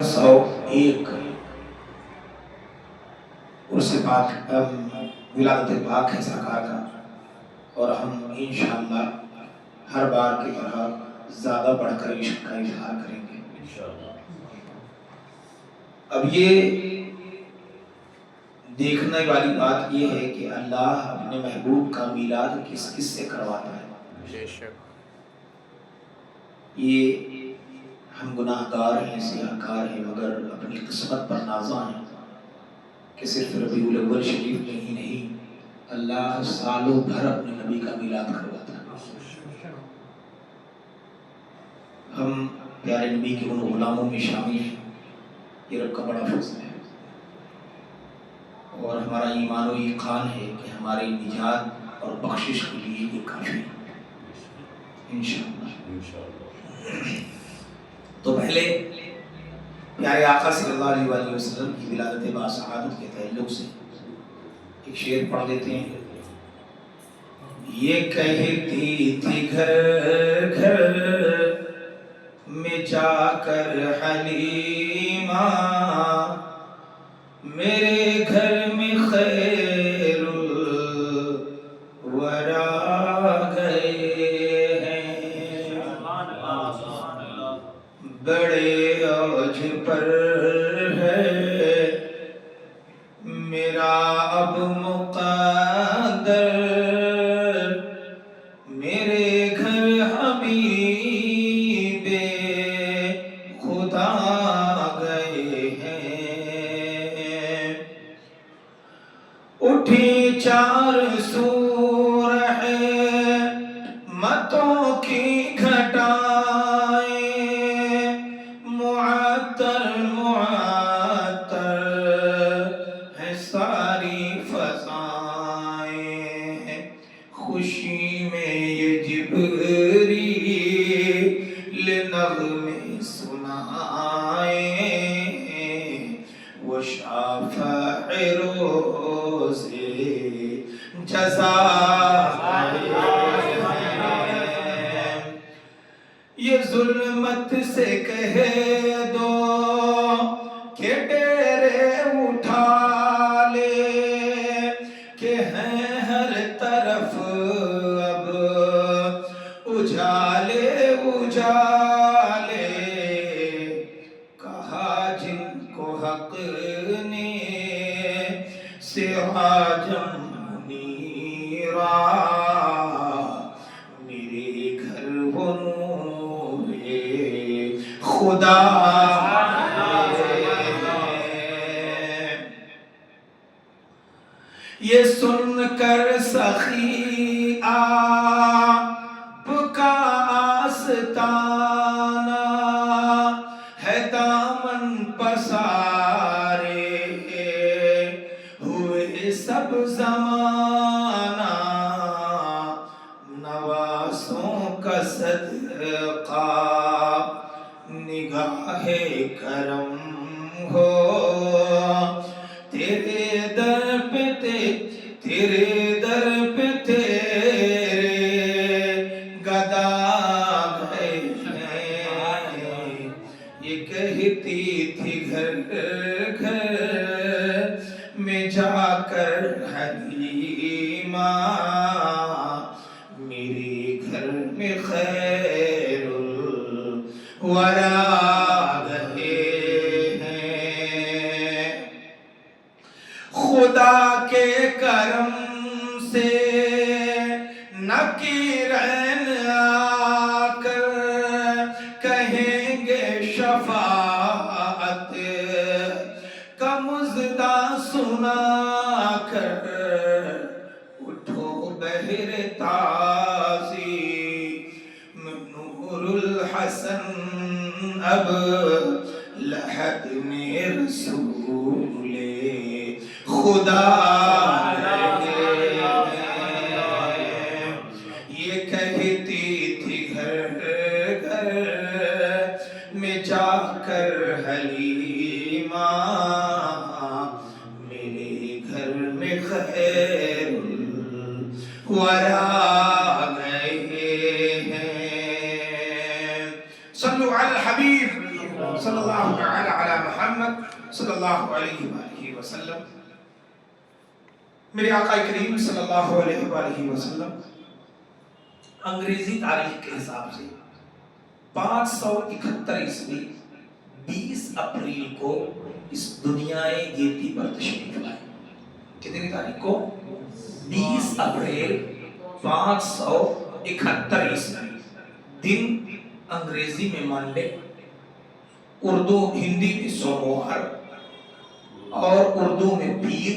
101 عرس پاک ولادت پاک ہے سرکار کا، اور ہم انشاءاللہ ہر بار کی طرح زیادہ بڑھ کر عشق کا اظہار کریں گے انشاءاللہ۔ اب یہ دیکھنے والی بات یہ ہے کہ اللہ اپنے محبوب کا میلاد کس کس سے کرواتا ہے۔ یہ ہم گناہ گار ہیں، سیاہ کار ہیں، مگر اپنی قسمت پر نازاں ہیں کہ صرف ربیع الاول شریف میں ہی نہیں، اللہ سالوں بھر اپنے نبی کا میلاد کرواتا ہے۔ ہم پیارے نبی کے ان غلاموں میں شامل ہیں، یہ رب کا بڑا فضل ہے، اور ہمارا ایمان و یقین ہے کہ ہماری نجات اور بخشش کے لیے یہ کافی ہے انشاءاللہ۔ تو پہلے پیارے آقا صلی اللہ علیہ وآلہ وسلم کی ولادت باسعادت کے تعلق سے ایک شعر پڑھ دیتے ہیں۔ یہ کہتی تھی گھر گھر میں جا کر حلیمہ، میرے گھر میں خیر الورا گئے ہیں، بڑے اوج پر ہے میرا اب مقدر، میرے گھر حبیب خدا گئے ہیں، اٹھی چار سو رحمتوں کی گھٹائیں، معطر معطر ہے ساری فضائیں، خوشی میں یہ جبریل نغمے سنائیں، وہ شافع روز جزا ہے، یہ ظلمت سے کہہ دو کہ ڈیرے اٹھا لے، کہ ہیں ہر طرف اب اجالے اجالے، کہا جن کو حق نے سراجم منیرا، میرے گھر وہ نور خدا ہے۔ یہ سن کر سخی آپ کا آستانہ ہے، دامن پسارے ہوئے سب زمانہ، نواسوں کا صدقہ نگاہ کرم ہو، تیرے در پہ تیرے در پہ تیرے گدا گئے ہیں، یہ کہتی تھی گھر گھر میں جا کر حلیمہ، میرے گھر میں خیر الورا گئے ہیں، خدا کے کرم سے نکیرین آ کر کہیں گے شفاعت کا مژدہ سنا کر، اٹھو بہر تازی نور الحسن، اب لحد میں رسول خدا ہے، یہ کہتی تھی گھر گھر میں جا کر حلیمہ، میرے گھر میں خیر الورا گئے ہیں۔ صلو علی الحبیب صلی اللہ تعالی علی محمد صلی اللہ علیہ وآلہ وسلم، میرے آقا کریم صلی اللہ علیہ وآلہ وسلم انگریزی تاریخ کے حساب سے 571 عیسوی 20 اپریل کو اس دنیائے گیتی پر تشریف لائے۔ کتنی تاریخ کو؟ 20 اپریل 571 عیسوی۔ دن انگریزی میں منڈے، اردو ہندی میں سوموار، اور اردو میں پیر،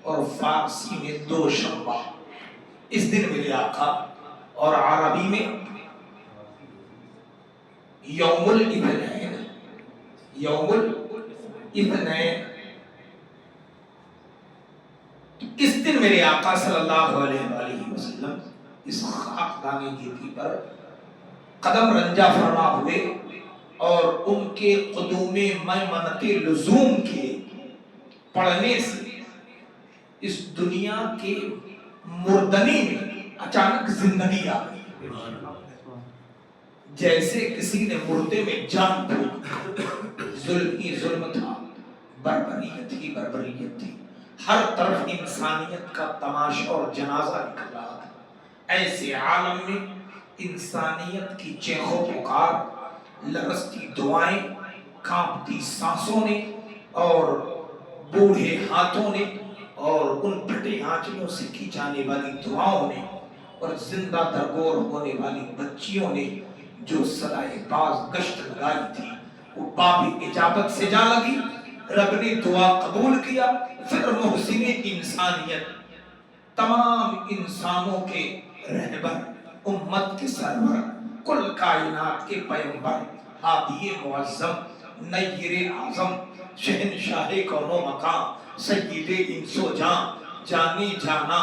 اور فارسی میں دوشنبہ۔ اس دن میرے آقا، اور عربی میں یوم الاثنین، یوم الاثنین، اس دن میرے آقا صلی اللہ علیہ وآلہ وسلم اس خاکدان گیتی پر قدم رنجا فرما ہوئے، اور ان کے قدوم میمنت لزوم کے پڑھنے سے اس دنیا کے مردنی میں اچانک زندگی آ گئی، جیسے کسی نے مردے میں جان پھونک۔ ظلم ہی ظلم تھا، بربریت ہی بربریت تھی، ہر طرف انسانیت کا تماشا اور جنازہ نکل رہا تھا۔ ایسے عالم میں انسانیت کی چیخ و پکار، لرزتی دعائیں، کانپتی سانسوں نے، اور بوڑھے ہاتھوں نے، اور ان پھٹے آنچلوں سے کی جانے والی دعاؤں نے، اور زندہ درگور ہونے والی بچیوں نے جو صدائے باز گشت لگائی تھی، وہ باب اجابت سے جا لگی۔ رب نے دعا قبول کیا، پھر محسن انسانیت، تمام انسانوں کے رہبر، امت کے سرور، کل کائنات کے پیغمبر، ہادی معظم، نیر اعظم، شہنشاہ کون و مکان، سید انس و جان، جانی جانا،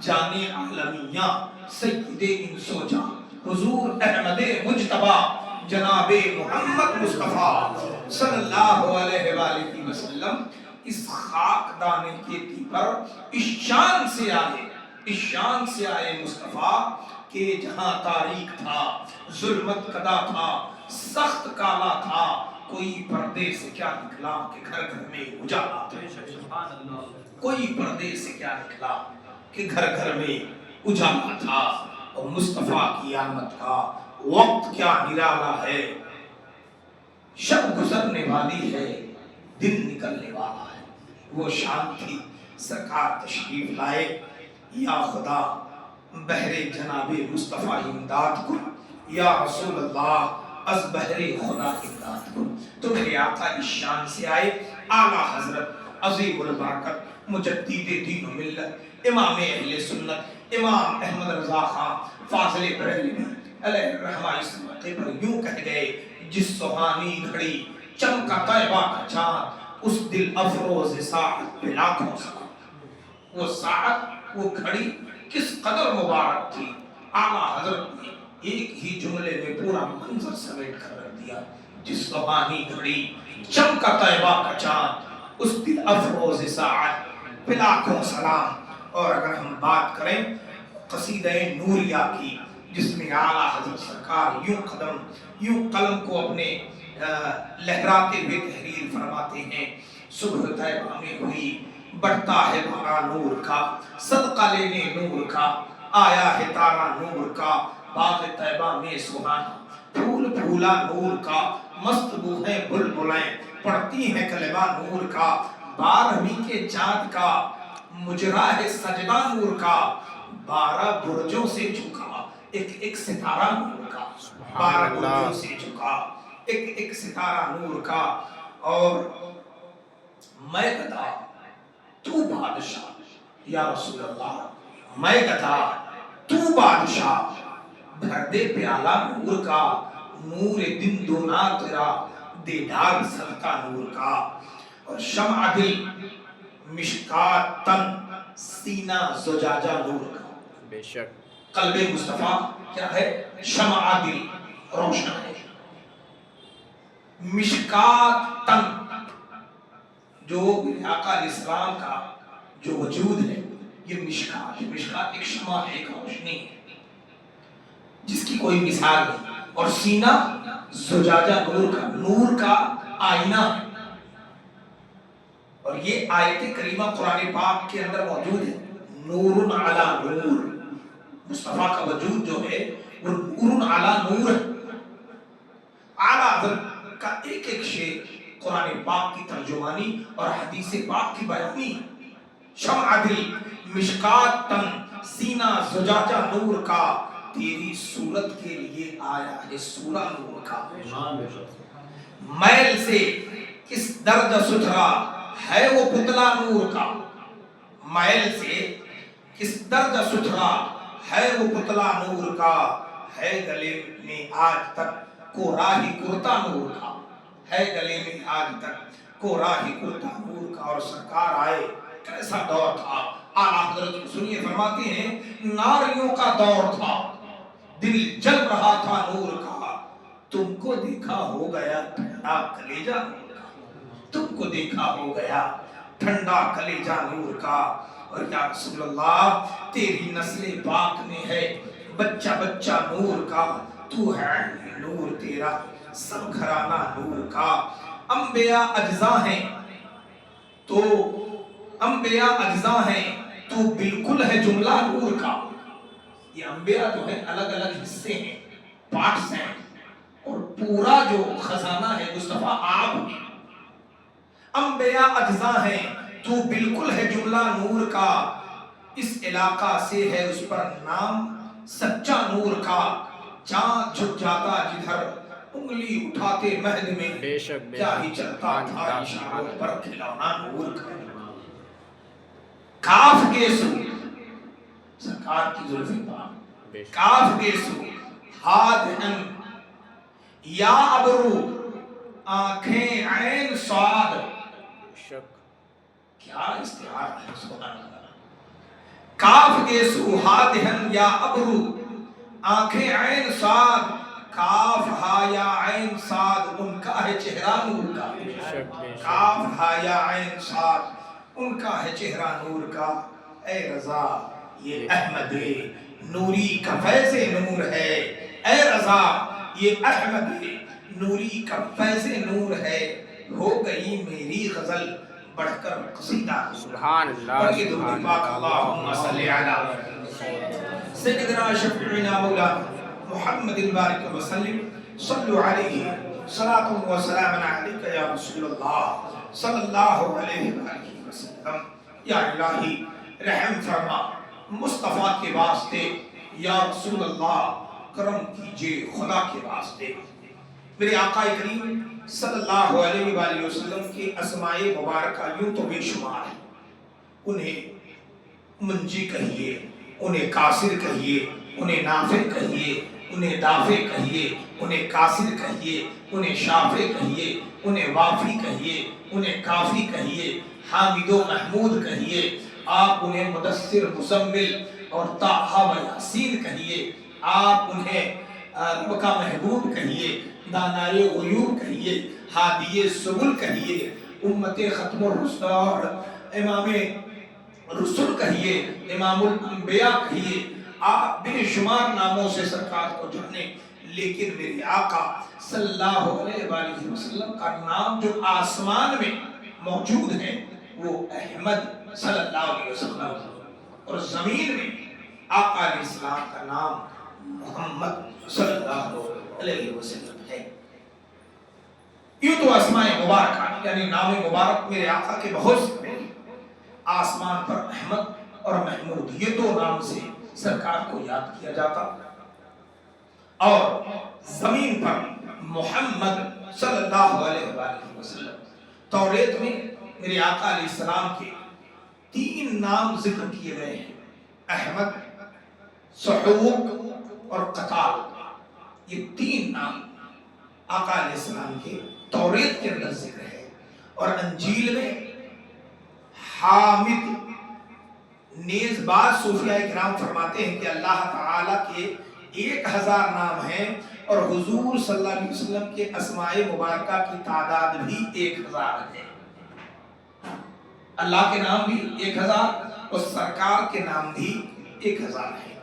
جانی عالمیہ، سید انس و جان، حضور احمد مجتبی جناب محمد مصطفیٰ صلی اللہ علیہ وآلہ وسلم اس خاکدان گیتی پر اس شان سے آئے، اس شان سے آئے مصطفیٰ کہ جہاں تاریک تھا، ظلمت کدا تھا، سخت کالا تھا، کوئی پردے سے کیا نکلا کہ گھر گھر میں اجالا تھا۔ کوئی پردے سے کیا نکلا کہ گھر گھر میں اجالا تھا، اور مصطفیٰ کی آمد کا وقت کیا نرالا ہے۔ شب گزرنے والی ہے، دن نکلنے والا ہے، وہ شان تھی سرکار تشریف لائے۔ یا خدا بحر جناب مصطفیٰ امداد کن، یا رسول اللہ از بحر خدا امداد کن۔ تو میرے آقا اس شان سے آئے، اعلیٰ حضرت عظیم البرکت مجدد دین و ملت امام اہل سنت امام احمد رضا خان فاضل بریلوی علیہ الرحمہ اس موقع پر یوں کہہ گئے: جس سہانی گھڑی چمکا طیبہ کا چاند، اس دل افروز ساعت پہ لاکھوں سلام۔ وہ ساعت، وہ گھڑی کس قدر مبارک تھی، اعلیٰ حضرت نے ایک ہی جملے میں پورا منظر سمیٹ کر رکھ دیا: جس سہانی گھڑی چمکا طیبہ کا چاند، اس دل افروز ساعت پہ لاکھوں سلام۔ اور اگر ہم بات کریں قصیدہ نوریہ کی، جس میں اعلیٰ حضرت سرکار یوں قلم کو اپنے لہراتے ہوئے تحریر فرماتے ہیں: صبح طیبہ میں ہوئی بڑھتا ہے بھرا نور کا، صدقہ لینے نور کا آیا ہے تارا نور کا، باغ طیبہ میں سہانا پھول پھولا نور کا، مست بو ہیں بلبلیں پڑھتی ہیں کلمہ نور کا، 12ویں کے چاند کا مجرا ہے سجدہ نور کا، 12 برجوں سے جھکا ایک ستارہ نور کا، 12 برجوں سے جھکا ایک ستارہ نور کا۔ اور میں گدا تو بادشاہ، یا رسول اللہ میں گدا تو بادشاہ، بھر دے پیالہ نور کا، نور دن دونا تیرا دیدار صدقہ نور کا۔ اور شمع دل مشکات تن سینہ زجاجہ نور کا، بے شک قلب مصطفیٰ کیا ہے؟ شمع دل روشن ہے، مشکات تن جو آقا علیہ السلام کا جو وجود ہے، یہ مشکات ایک شمع ہے، ایک روشنی ہے جس کی کوئی مثال نہیں، اور سینہ زجاجہ نور کا آئینہ ہے۔ یہ آیت کریمہ قرآن پاک کے اندر موجود ہے. نور علی نور، مصطفیٰ کا وجود جو ہے وہ نور علی نور ہے. اعلیٰ حضرت کا ایک ایک شعر قرآن پاک کی ترجمانی اور حدیث پاک کی بیانی. شمع دل مشکات تن سینہ زجاجہ نور کا، تیری صورت کے لیے آیا ہے سورہ نور کا. میل سے کس درجہ ستھرا ہے وہ پتلا نور کا، میل سے کس درجہ ستھرا ہے وہ پتلا نور کا، ہے گلے میں آج تک کو راہی کرتا نور کا، ہے گلے میں آج تک کو راہی کرتا نور کا. اور سرکار آئے، کیسا دور تھا. اعلیٰ حضرت سنیے فرماتے ہیں ناریوں کا دور تھا، دل جل رہا تھا نور کا. تم کو دیکھا ہو گیا ٹھنڈا کلیجہ نور کا، تم کو دیکھا ہو گیا ٹھنڈا کلیجہ نور کا. اور یا رسول اللہ تیری نسل پاک میں ہے بچہ بچہ نور کا، تو ہے نور تیرا سب گھرانہ نور کا. انبیاء اجزاء ہیں تو انبیاء اجزاء ہیں تو بالکل ہے جملہ نور کا. یہ انبیاء جو ہے الگ الگ حصے ہیں، پارٹس ہیں، اور پورا جو خزانہ ہے مصطفیٰ آپ ہیں. انبیاء اجزاء ہیں تو بالکل ہے جملہ نور کا، اس علاقہ سے ہے اس پر نام سچا نور کا. چاند جھک جاتا جدھر انگلی اٹھاتے مہد میں، کیا ہی چلتا تھا اشاروں پر کھلونا نور کا. کاف کے سو سرکار کی زلف پاک، کاف کے سو ہاتھ ہم یا ابرو آنکھیں عین صاد. کیا استعار ہے سبحان اللہ. کاف کے سو ہاتھ ہم یا ابرو آنکھیں عین صاد، کاف ہا یا عین صاد ان کا ہے چہرہ نور کا. کاف ہا یا عین صاد ان کا ہے چہرہ نور کا. اے رضا یہ احمد نوری کا فیض نور ہے، اے رضا یہ احمد نوری کا فیض نور ہے. ہو گئی میری غزل بڑھ کر قصیدہ. سبحان اللہ پڑھیے درود پاک اللہم صلی علی سیدنا شفیعنا مولانا محمد البارک وسلم. صلو علیہ صلاۃ و سلام علیک یا رسول اللہ صلی اللہ علیہ وآلہ وسلم. یا الہی رحم فرما مصطفیٰ کے واسطے، یا رسول اللہ کرم کیجئے خدا کے واسطے. میرے آقا کریم صلی اللہ علیہ وآلہ وسلم کے اسماء مبارکہ یوں تو بے شمار ہیں. انہیں منجی کہیے، انہیں کاصر کہیے، انہیں نافع کہیے، انہیں دافع کہیے، انہیں کاصر کہیے، انہیں شافع کہیے، انہیں وافی کہیے، انہیں کافی کہیے، حامد و محمود کہیے. آپ انہیں مدثر مزمل اور طٰہٰ و یاسین کہیے. آپ انہیں رب کا محبوب کہیے، دانائے غیوب کہیے، ہادی سبل کہیے، امت ختم الرسل اور امام رسول کہیے، امام الانبیاء کہیے. آپ بے شمار ناموں سے سرکار کو جانے، لیکن میرے آقا صلی اللہ علیہ وآلہ وسلم کا نام جو آسمان میں موجود ہے وہ احمد صلی اللہ علیہ وسلم، اور زمین میں آقا علیہ السلام کا نام محمد صلی اللہ علیہ وسلم ہے. یوں تو اسماء مبارکہ یعنی نام مبارک میرے آقا کے بہت سے، آسمان پر احمد اور محمود یہ دو نام سے سرکار کو یاد کیا جاتا، اور زمین پر محمد صلی اللہ علیہ وآلہ وسلم. توریت میں میرے آقا علیہ السلام کے 3 نام ذکر کیے گئے ہیں، احمد، صحوق اور قتال. یہ 3 نام آقا علیہ السلام کے توریت کے اندر ذکر ہے. اور انجیل میں حامد. نیز بعض صوفیاء کرام فرماتے ہیں کہ اللہ تعالیٰ کے 1000 نام ہیں، اور حضور صلی اللہ علیہ وسلم کے اسماء مبارکہ کی تعداد بھی 1000 ہے. اللہ کے نام بھی 1000 اور سرکار کے نام بھی 1000 ہے.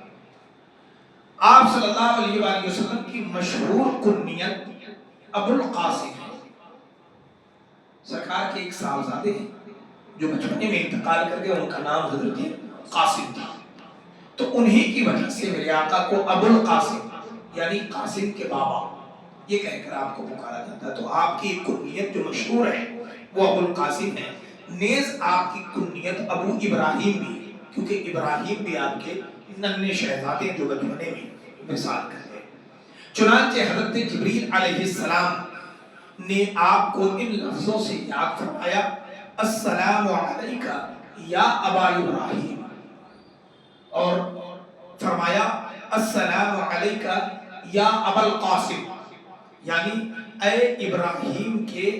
آپ صلی اللہ علیہ وآلہ وسلم کی مشہور کنیت ابو القاسم ہے. سرکار کے ایک صاحبزادے ہیں جو بچپنے میں انتقال کر گئے، ان کا نام حضرت قاسم تھا، تو انہی کی وجہ سے میرے آقا کو ابو القاسم یعنی قاسم کے بابا یہ کہہ کر آپ کو پکارا جاتا ہے۔ تو آپ کی کنیت جو مشہور ہے وہ ابو القاسم ہے، نیز آپ کی کنیت ابو ابراہیم بھی ہے، کیونکہ ابراہیم بھی آپ کے ننھے شہزادے جو بچپنے میں وصال کر گئے۔ چنانچہ حضرت جبریل علیہ السلام نے آپ کو ان لفظوں سے یاد فرمایا، السلام علیکہ یا ابا ابراہیم، اور فرمایا السلام علیکہ یا ابا القاسم، یعنی اے ابراہیم کے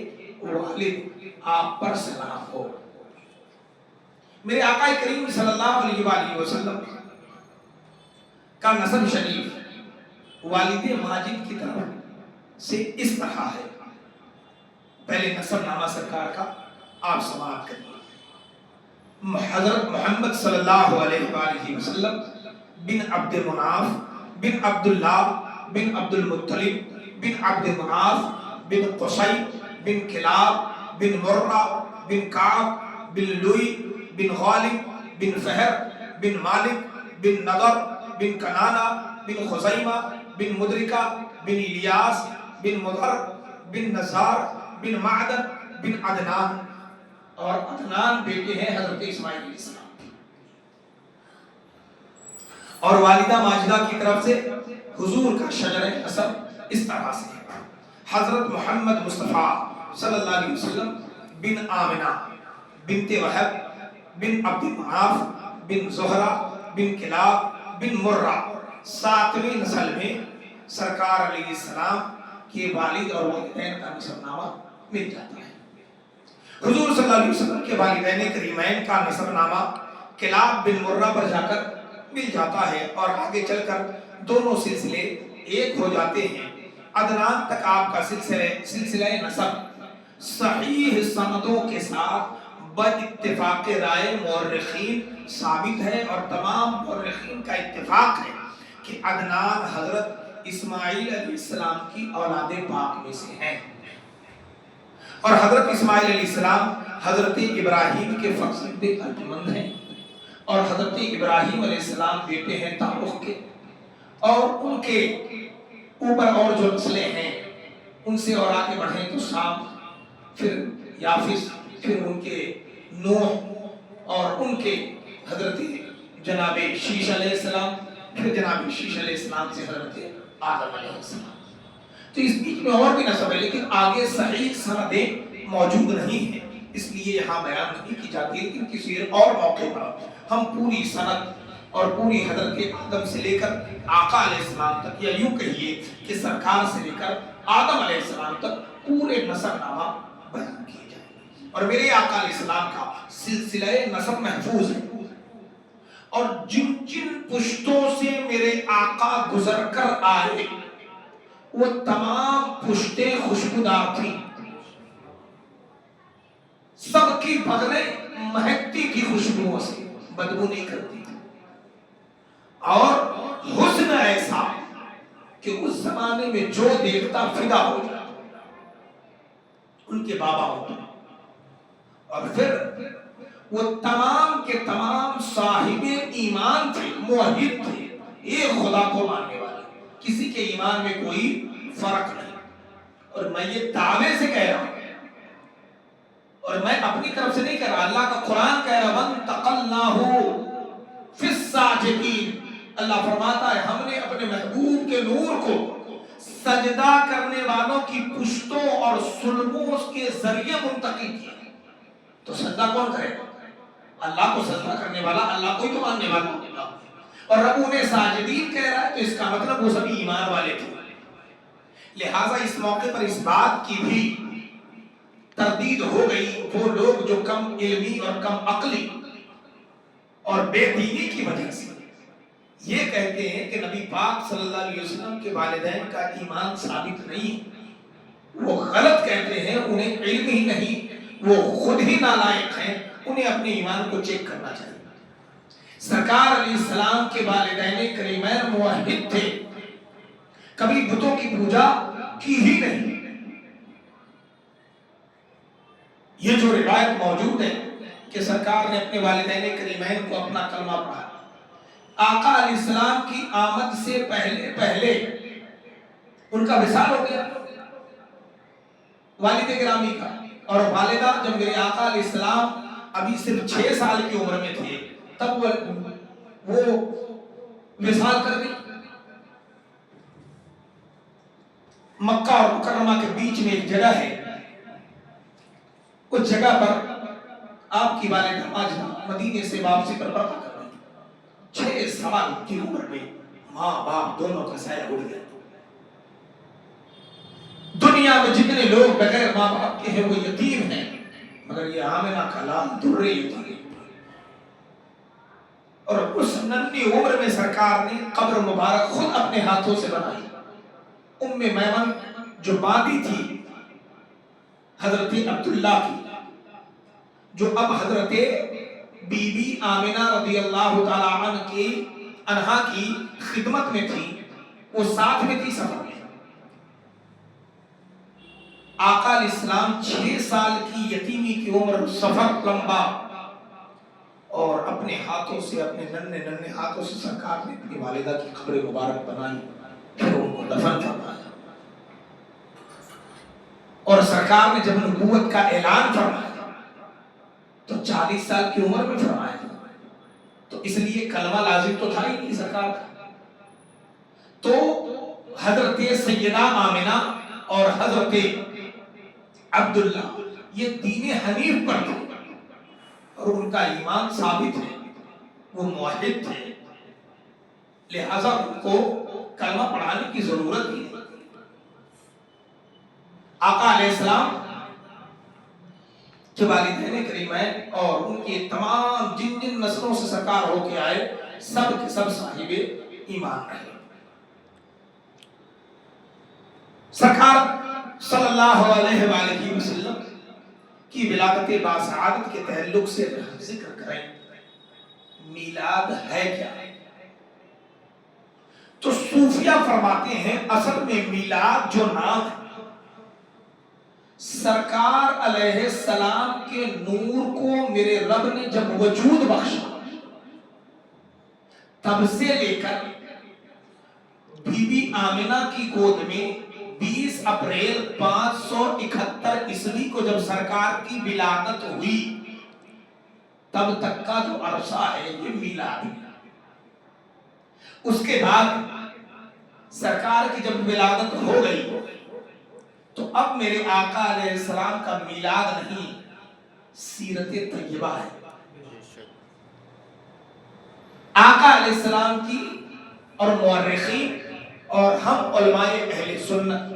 والد آپ پر سلام ہو۔ میرے آقا کریم صلی اللہ علیہ وآلہ وسلم کا نسب شریف والد ماجد کی طرف سے اس طرح ہے۔ پہلے نسب نامہ سرکار کا آپ سماعت کریے۔ حضرت محمد صلی اللہ علیہ وآلہ وسلم بن عبد مناف بن عبداللہ بن عبد المطلب بن عبد مناف بن قصی بن کلاب بن مرہ بن کعب بن لوئی بن غالب بن فہر بن مالک بن نضر بن کنانہ بن خزیمہ بن مدرکہ بن الیاس بن مضر بن نزار بن معدن بن عدنان، اور عدنان بیٹے ہیں حضرت اسماعیل علیہ السلام، اور والدہ ماجدہ کی طرف سے حضور کا شجر نسب اس طرح سے ہے۔ حضرت محمد مصطفیٰ صلی اللہ علیہ وسلم بن آمنہ بنت وہب بن عبد مناف بن زہرہ بن کلاب بن مرہ، ساتویں نسل میں سرکار علیہ السلام کے والد اور والدین کا نسب نامہ مل جاتا ہے۔ حضور صلی اللہ علیہ وسلم کے والدین کریمین کا نسب نامہ کلاب بن مرہ پر جا کر مل جاتا ہے، اور آگے چل کر دونوں سلسلے ایک ہو جاتے ہیں۔ عدنان تک آپ کا سلسلہ نسب صحیح سندوں کے ساتھ باتفاق رائے مورخین ثابت ہے، اور تمام مورخین کا اتفاق ہے کہ عدنان حضرت اسماعیل علیہ السلام کی اولاد پاک میں سے ہیں، اور حضرت اسماعیل علیہ السلام حضرت ابراہیم کے فرزند ارجمند ہیں، اور حضرت ابراہیم علیہ السلام بیٹے ہیں تاروخ کے، اور ان کے اوپر اور جو نسلیں ہیں ان سے اور آگے بڑھیں تو سام، پھر یافس، پھر ان کے نوح، اور ان کے حضرت جناب شیش علیہ السلام، پھر جناب شیش علیہ السلام سے حضرت آدم علیہ السلام۔ تو اس بیچ میں اور بھی نسب ہے، لیکن آگے صحیح سندیں موجود نہیں ہیں، اس لیے یہاں بیان نہیں کی جاتی، لیکن کسی اور موقع پر ہم پوری سند اور پوری حضرت آدم سے لے کر آقا علیہ السلام تک، یا یوں کہیے کہ سرکار سے لے کر آدم علیہ السلام تک پورے نسب نامہ بیان کیے جائیں گے، اور میرے آقا علیہ السلام کا سلسلہ نسب محفوظ ہے، اور جن جن پشتوں سے میرے آقا گزر کر آئے وہ تمام پشتیں خوشبودار تھیں، سب کی بدنیں مہکتی تھی خوشبوؤں سے، بدبو نہیں کرتی تھی، اور حسن ایسا کہ اس زمانے میں جو دیکھتا فدا ہو جاتا، ان کے بابا ہوتے، اور پھر وہ تمام کے تمام صاحب ایمان تھے، موحد تھے، ایک خدا کو ماننے والے، کسی کے ایمان میں کوئی فرق نہیں۔ اور میں یہ دعوے سے کہہ رہا ہوں، اور میں اپنی طرف سے نہیں کہہ رہا، اللہ کا قرآن کہہ رہا، وَانْتَقَلْنَاهُ فِي السَّاجِدِينَ، اللہ فرماتا ہے ہم نے اپنے محبوب کے نور کو سجدہ کرنے والوں کی پشتوں اور سلموں کے ذریعے منتقل کیا۔ تو سجدہ کون کرے گا؟ اللہ کو سجدہ کرنے والا، اللہ کو ہی تو ماننے والا ہوگا، اور رب انہیں ساجدین کہہ رہا ہے، تو اس کا مطلب وہ سبھی ایمان والے تھے۔ لہٰذا اس موقع پر اس بات کی بھی تردید ہو گئی، وہ لوگ جو کم علمی اور کم عقلی اور بے دینی کی وجہ سے یہ کہتے ہیں کہ نبی پاک صلی اللہ علیہ وسلم کے والدین کا ایمان ثابت نہیں، وہ غلط کہتے ہیں، انہیں علم ہی نہیں، وہ خود ہی نالائق ہیں، انہیں اپنے ایمان کو چیک کرنا چاہیے۔ سرکار علیہ السلام کے والدین کریمین موحد تھے، کبھی بتوں کی پوجا کی ہی نہیں۔ یہ جو روایت موجود ہے کہ کہ سرکار نے اپنے والدین کریمین کو اپنا کلمہ پڑھا. آقا علیہ السلام کی آمد سے پہلے ان کا وصال ہو گیا والد گرامی کا. اور والدہ جب میرے آقا علیہ السلام ابھی صرف 6 سال کی عمر میں تھے تب وہ وصال کر گئی. مکہ اور مکرمہ کے بیچ میں ایک جگہ ہے، اس جگہ پر آپ کی والدہ ماجدہ مدینے سے واپسی پر برپا کر رہی. 6 سال کی عمر میں ماں باپ دونوں کا سایہ اڑ گیا. دنیا میں جتنے لوگ بغیر ماں باپ کے ہیں وہ یتیم ہیں، مگر یہ آمنہ کا لال در یتیم. اور اس ننھی عمر میں سرکار نے قبر مبارک خود اپنے ہاتھوں سے بنائی. ام میمن جو باندی تھی حضرت عبداللہ کی، جو اب حضرت بی بی آمنہ رضی اللہ تعالی عنہا کی خدمت میں تھی، وہ ساتھ میں تھی سفر میں. آقا علیہ السلام 6 سال کی یتیمی کی عمر، سفر لمبا، اور اپنے ہاتھوں سے، اپنے ننھے ہاتھوں سے سرکار نے اپنی والدہ کی قبر مبارک بنائی، پھر ان کو دفن فرمایا. اور سرکار نے جب نبوت کا اعلان فرمایا تو 40 سال کی عمر میں فرمایا، تو اس لیے کلمہ لازم تو تھا ہی نہیں سرکار کا. تو حضرت سیدہ آمنہ اور حضرت عبداللہ یہ دین حنیف پر تھے اور ان کا ایمان ثابت ہے، وہ موحد تھے، لہذا ان کو کلمہ پڑھانے کی ضرورت ہی نہیں. آقا علیہ السلام کے والدین کریمین اور ان کے تمام جن جن نسلوں سے سرکار ہو کے آئے سب کے سب صاحب ایمان رہے. سرکار صلی اللہ علیہ وآلہ وسلم کی ولادت باسعادت کے تعلق سے ذکر کریں، میلاد ہے کیا؟ تو صوفیہ فرماتے ہیں اصل میں میلاد جو نام ہے، سرکار علیہ السلام کے نور کو میرے رب نے جب وجود بخشا تب سے لے کر بی بی آمنہ کی گود میں 20 اپریل 571 عیسوی کو جب سرکار کی ولادت ہوئی تب تک کا جو عرصہ ہے یہ میلاد ہے. اس کے بعد سرکار کی جب ولادت ہو گئی تو اب میرے آقا علیہ السلام کا میلاد نہیں، سیرت طیبہ ہے. آقا علیہ السلام کی اور مورخین اور ہم علماء اہل سنت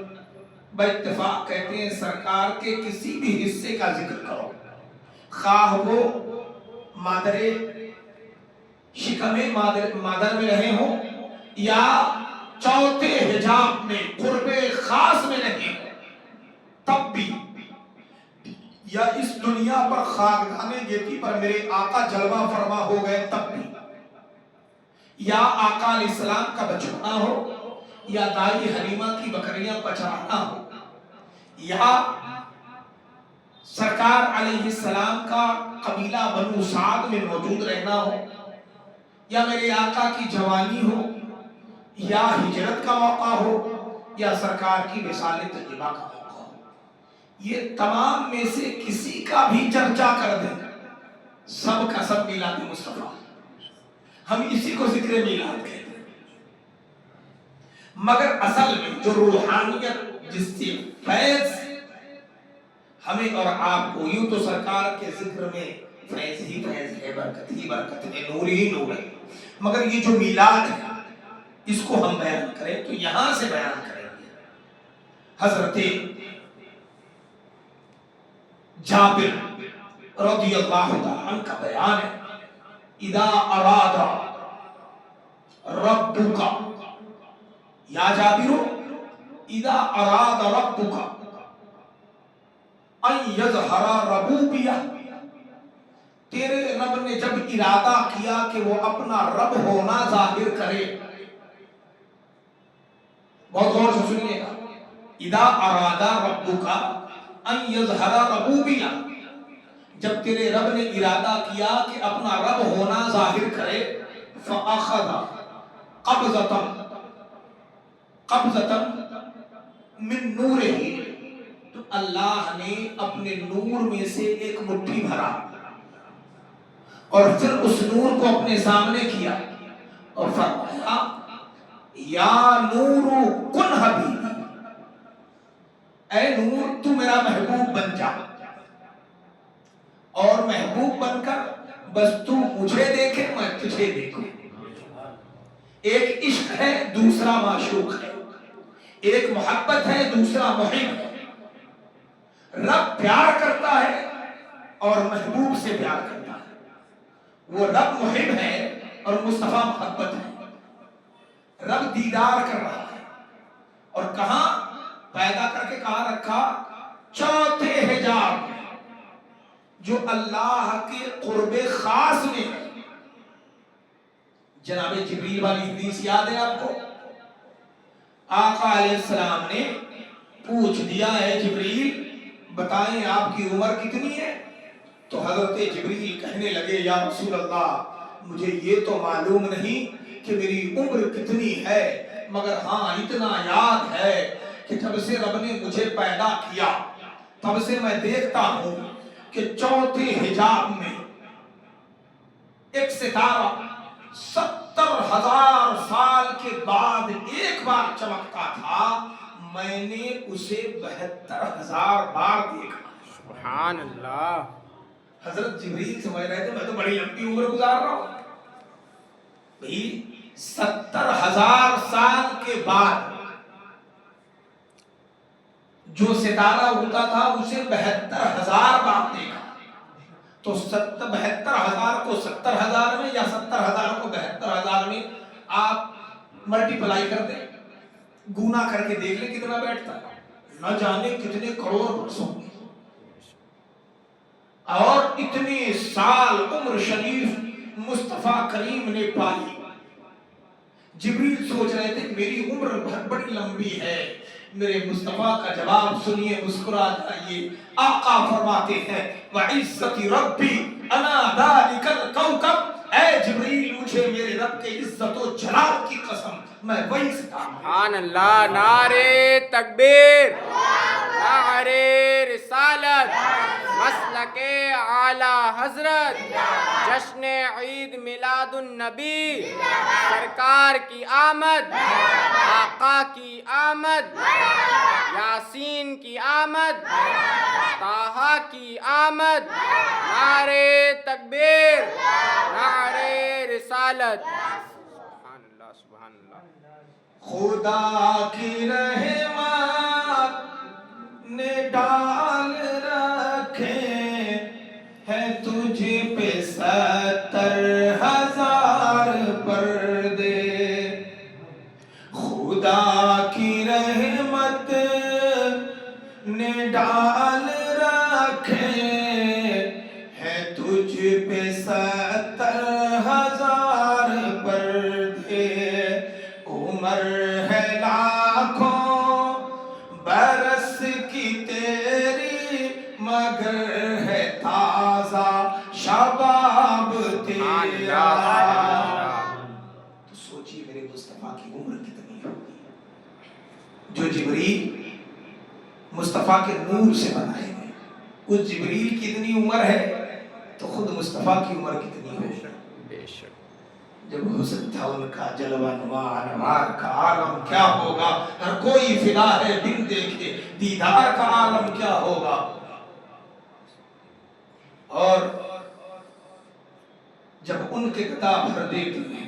باتفاق کہتے ہیں سرکار کے کسی بھی حصے کا ذکر کرو، خواہ وہ مادر شکم مادر میں رہے ہوں یا چوتھے حجاب میں قرب خاص میں رہے ہوں، تب بھی، یا اس دنیا پر خاکدان گیتی پر میرے آقا جلوہ فرما ہو گئے تب بھی، یا آقا علیہ السلام کا بچپنا ہو یا دائی حلیمہ کی بکریاں بچانا ہو، یا سرکار علیہ السلام کا قبیلہ بنو سعد میں موجود رہنا ہو، یا میرے آقا کی جوانی ہو، یا ہجرت کا موقع ہو، یا سرکار کی وصال طیبہ کا موقع ہو، یہ تمام میں سے کسی کا بھی چرچا کر دیں سب کا سب میلاد مصطفیٰ. ہم اسی کو ذکر میلاد کہتے ہیں. مگر اصل میں جو روحانیت جس سے فیض ہمیں اور آپ کو، یوں تو سرکار کے ذکر میں فیض ہی فیض ہے، برکت ہی برکت ہے، نور ہی نور ہے، مگر یہ جو میلاد ہے اس کو ہم بیان کریں تو یہاں سے بیان کریں گے. حضرت جابر رضی اللہ عنہ کا بیان ہے، اذا اراد ربک، یا جابر اذا اراد ربک ان یظہر ربوبیہ، تیرے رب نے جب ارادہ کیا کہ وہ اپنا رب ہونا ظاہر کرے، بہت غور سے سنیے گا، اذا اراد ربک ان یظہر ربوبیہ، جب تیرے رب نے ارادہ کیا کہ اپنا رب ہونا ظاہر کرے فَأَخَذَ قَبْضَةً مِّن نُورِهِ، تو اللہ نے اپنے نور میں سے ایک مٹھی بھرا اور پھر اس نور کو اپنے سامنے کیا اور فرمایا یا نور کن حبیبی، اے نور تو میرا محبوب بن جا، اور محبوب بن کر بس تو مجھے دیکھے میں تجھے دیکھوں۔ ایک عشق ہے دوسرا معشوق ہے، ایک محبت ہے دوسرا محب ہے۔ رب پیار کرتا ہے اور محبوب سے پیار کرتا ہے، وہ رب محب ہے اور مصطفیٰ محبت ہے۔ رب دیدار کر رہا ہے اور کہاں پیدا کر کے کہاں رکھا؟ چوتھے حجاب میں، جو اللہ کے قرب خاص میں ہے۔ جناب جبریل والی حدیث یاد ہے آپ کو؟ آقا علیہ السلام نے پوچھ دیا ہے جبریل بتائیں آپ کی عمر کتنی ہے؟ تو حضرت جبریل کہنے لگے یا رسول اللہ مجھے یہ تو معلوم نہیں کہ میری عمر کتنی ہے، مگر ہاں اتنا یاد ہے کہ جب سے رب نے مجھے پیدا کیا تب سے میں دیکھتا ہوں کہ چوتھے حجاب میں ایک ستارہ 70,000 سال کے بعد ایک بار چمکتا تھا، میں نے اسے 72,000 بار دیکھا۔ سبحان اللہ۔ حضرت جبریل سمجھ رہے تھے میں تو بڑی لمبی عمر گزار رہا ہوں بھئی، 70,000 سال کے بعد جو ستارہ ہوتا تھا اسے 72,000 بار دیکھا، تو 72,000 کو 70,000 میں یا 70,000 کو 72,000 میں آپ ملٹیپلائی کر دیں، گونا کر کے دیکھ لیں کتنا بیٹھتا ہے، نہ جانے کتنے کروڑ برسوں میں۔ اور اتنے سال عمر شریف مصطفیٰ کریم نے پائی۔ جبریل سوچ رہے تھے میری عمر بہت بڑی لمبی ہے، میرے مصطفیٰ کا جواب سنیے، مسکرا جائیے۔ آقا فرماتے ہیں وَعِزَّتِ رَبِّي أَنَا ذَلِكَ الْكَوْكَبْ، اے جبریل مجھے میرے رب کے عزت و جلال کی قسم میں وہی ستارہ ہوں۔ سبحان اللہ۔ نعرہ تکبیر، نعرہ رسالت، مسلک اعلی حضرت، جشن عید میلاد النبی، سرکار کی آمد، آقا کی آمد، یاسین کی آمد، طٰہٰ کی آمد، نعرہ تکبیر، نعرہ رسالت۔ سبحان اللہ، سبحان اللہ۔ خدا کی رحمت نے ڈال رکھے ہیں تجھ پہ 70,000 پردے، خدا کی رحمت نے ڈال رکھے ہیں تجھ پہ 70,000 پردے، عمر ہے لاکھوں برس کی تیری مگر ہے تازہ شباب تیرا۔ تو سوچیے میرے مصطفیٰ کی عمر کتنی ہوگی، جو جبریل مصطفیٰ کے نور سے بنائے گئے۔ اس جبریل کی اتنی عمر ہے تو خود مصطفیٰ کی عمر کتنی ہوگی؟ بے شک۔ جب حسن تھا ان کا جلوہ نما انوار کا عالم کیا ہوگا، ہر کوئی فدا ہے بن دیکھے دیدار کا عالم کیا ہوگا۔ اور جب ان کے گدا بھر دیتی ہے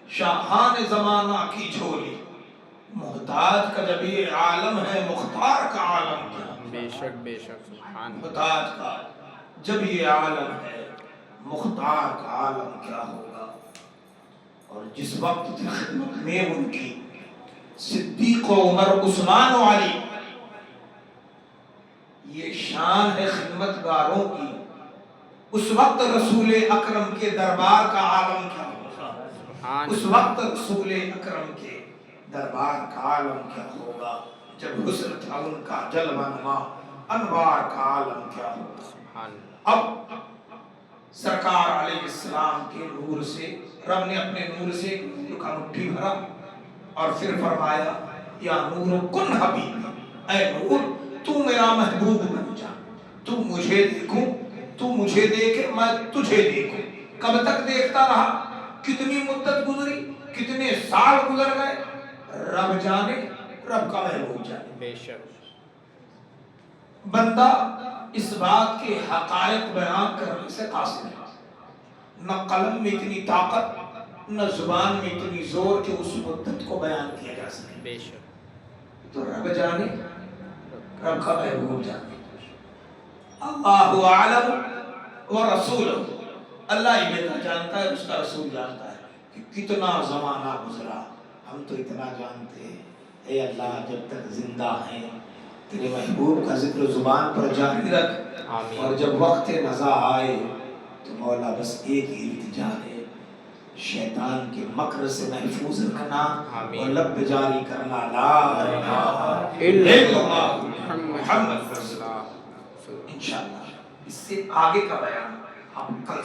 شاہان زمانہ کی جھولی، محتاج کا جب یہ عالم ہے مختار کا عالم کیا ہوگا۔ بے شک، بے شک، سبحان اللہ۔ محتاج کا جب یہ عالم ہے مختار کا عالم کیا ہوگا۔ اور جس وقت تھی خدمت میں ان کی صدیق و عمر عثمان و علی، یہ شان ہے خدمت گاروں کی، اس وقت رسول اکرم کے دربار کا عالم کیا ہوگا، اس وقت رسول اکرم کے دربار کا عالم کیا ہوگا۔ جب حسن تھا ان کا جلوہ نما انوار کا عالم کیا ہوگا۔ اب سرکار علیہ السلام کے نور سے رب نے اپنے نور سے نور کا مٹھی بھرا اور پھر فرمایا یا نور کن حبیبی، اے نور تو میرا محبوب بن جا، تو مجھے دیکھوں، تو مجھے دیکھے میں تجھے دیکھوں۔ کب تک دیکھتا رہا؟ کتنی مدت گزری، کتنے سال گزر گئے، رب جانے، رب کا محبوب جانے۔ بے شک بندہ اس بات کے حقائق بیان کرنے سے قاصر ہے، نہ قلم میں اتنی طاقت، نہ زبان میں اتنی زور کہ اس مدت کو بیان کیا جا سکے۔ بے شک تو رب جانے، رب کا محبوب جانے۔ اللہ اعلم و رسول، اللہ ہی بہتر جانتا ہے، اس کا رسول جانتا ہے کہ کتنا زمانہ گزرا۔ ہم تو اتنا جانتے ہیں، اے اللہ جب تک زندہ ہیں تیرے محبوب کا ذکر زبان پر جاری رکھ، آمین۔ اور جب وقت نزا آئے تو مولا بس ایک ہی التجا ہے، شیطان کے مکر سے محفوظ رکھنا اور لب جاری کرنا، لا الہ الا اللہ محمد رسول اللہ۔ انشاءاللہ اس سے آگے کا بیان ہم کل